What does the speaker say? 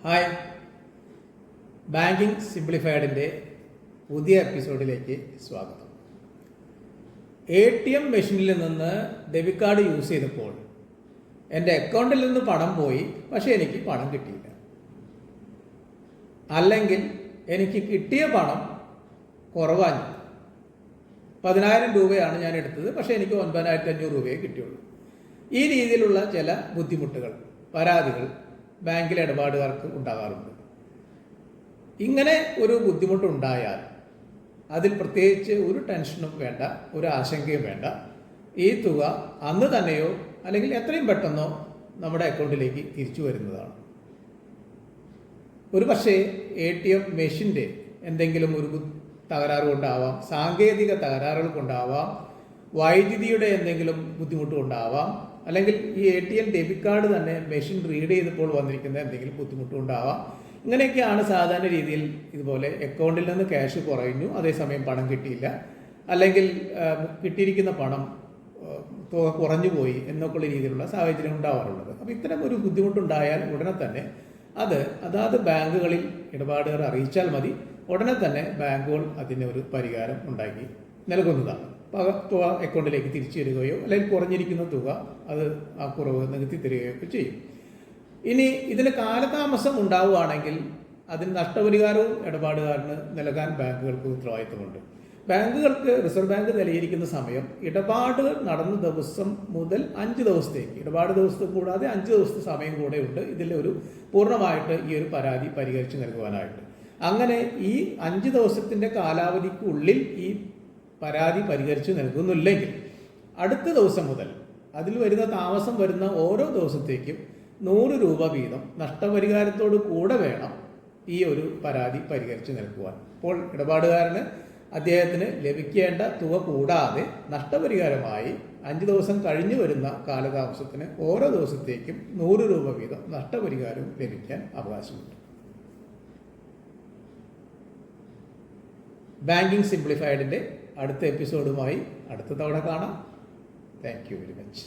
Hi, banking സിംപ്ലിഫൈഡിൻ്റെ പുതിയ എപ്പിസോഡിലേക്ക് സ്വാഗതം. ATM മെഷീനിൽ നിന്ന് ഡെബിറ്റ് കാർഡ് യൂസ് ചെയ്തപ്പോൾ എൻ്റെ അക്കൗണ്ടിൽ നിന്ന് പണം പോയി, പക്ഷേ എനിക്ക് പണം കിട്ടിയില്ല. അല്ലെങ്കിൽ എനിക്ക് കിട്ടിയ പണം കുറവാണ്. 10,000 രൂപയാണ് ഞാൻ എടുത്തത്, പക്ഷേ എനിക്ക് 9,500 രൂപയെ കിട്ടിയുള്ളൂ. ഈ രീതിയിലുള്ള ചില ബുദ്ധിമുട്ടുകൾ, പരാതികൾ ബാങ്കിലെ ഇടപാടുകാർക്ക് ഉണ്ടാകാറുണ്ട്. ഇങ്ങനെ ഒരു ബുദ്ധിമുട്ടുണ്ടായാൽ അതിൽ പ്രത്യേകിച്ച് ഒരു ടെൻഷനും വേണ്ട, ഒരു ആശങ്കയും വേണ്ട. ഈ തുക അന്ന് തന്നെയോ അല്ലെങ്കിൽ എത്രയും പെട്ടെന്നോ നമ്മുടെ അക്കൗണ്ടിലേക്ക് തിരിച്ചു വരുന്നതാണ്. ഒരു പക്ഷേ ATM മെഷീൻ്റെ എന്തെങ്കിലും ഒരു തകരാറ് കൊണ്ടാവാം, സാങ്കേതിക തകരാറുകൾ കൊണ്ടാവാം, വൈദ്യുതിയുടെ എന്തെങ്കിലും ബുദ്ധിമുട്ട് കൊണ്ടാവാം, അല്ലെങ്കിൽ ഈ ATM ഡെബിറ്റ് കാർഡ് തന്നെ മെഷീൻ റീഡ് ചെയ്തപ്പോൾ വന്നിരിക്കുന്ന എന്തെങ്കിലും ബുദ്ധിമുട്ടുണ്ടാവാം. ഇങ്ങനെയൊക്കെയാണ് സാധാരണ രീതിയിൽ ഇതുപോലെ അക്കൗണ്ടിൽ നിന്ന് ക്യാഷ് കുറഞ്ഞു, അതേസമയം പണം കിട്ടിയില്ല, അല്ലെങ്കിൽ കിട്ടിയിരിക്കുന്ന പണം തുക കുറഞ്ഞു പോയി എന്നൊക്കെയുള്ള രീതിയിലുള്ള സാഹചര്യം ഉണ്ടാവാറുള്ളത്. അപ്പോൾ ഇത്തരം ഒരു ബുദ്ധിമുട്ടുണ്ടായാൽ ഉടനെ തന്നെ അതാത് ബാങ്കുകളിൽ ഇടപാടുകാർ അറിയിച്ചാൽ മതി. ഉടനെ തന്നെ ബാങ്കുകൾ അതിന് ഒരു പരിഹാരം ഉണ്ടാക്കി നൽകുന്നതാണ്. തുക അക്കൗണ്ടിലേക്ക് തിരിച്ചു തരികയോ അല്ലെങ്കിൽ കുറഞ്ഞിരിക്കുന്ന തുക ആ കുറവ് നികത്തി തരികയോ ഒക്കെ ചെയ്യും. ഇനി ഇതിന് കാലതാമസം ഉണ്ടാവുകയാണെങ്കിൽ അതിന് നഷ്ടപരിഹാരവും ഇടപാടുകാരന് നൽകാൻ ബാങ്കുകൾക്ക് ഉത്തരവാദിത്തമുണ്ട്. ബാങ്കുകൾക്ക് റിസർവ് ബാങ്ക് നൽകിയിരിക്കുന്ന സമയം ഇടപാട് നടന്ന ദിവസം മുതൽ 5 ദിവസത്തേക്ക്, ഇടപാട് ദിവസത്തെ കൂടാതെ 5 ദിവസത്തെ സമയം കൂടെ ഉണ്ട് ഇതിൽ ഒരു പൂർണ്ണമായിട്ട് ഈ ഒരു പരാതി പരിഹരിച്ച് നൽകുവാനായിട്ട്. അങ്ങനെ ഈ 5 ദിവസത്തിൻ്റെ കാലാവധിക്കുള്ളിൽ ഈ പരാതി പരിഹരിച്ച് നൽകുന്നില്ലെങ്കിൽ അടുത്ത ദിവസം മുതൽ അതിൽ വരുന്ന താമസം വരുന്ന ഓരോ ദിവസത്തേക്കും 100 രൂപ വീതം നഷ്ടപരിഹാരത്തോട് കൂടെ വേണം ഈ ഒരു പരാതി പരിഹരിച്ച് നൽകുവാൻ. അപ്പോൾ ഇടപാടുകാരന് അദ്ദേഹത്തിന് ലഭിക്കേണ്ട തുക കൂടാതെ നഷ്ടപരിഹാരമായി 5 ദിവസം കഴിഞ്ഞു വരുന്ന കാലതാമസത്തിന് ഓരോ ദിവസത്തേക്കും 100 രൂപ വീതം നഷ്ടപരിഹാരവും ലഭിക്കാൻ അവകാശമുണ്ട്. ബാങ്കിങ് സിംപ്ലിഫൈഡിൻ്റെ അടുത്ത എപ്പിസോഡുമായി അടുത്ത തവണ കാണാം. Thank you very much.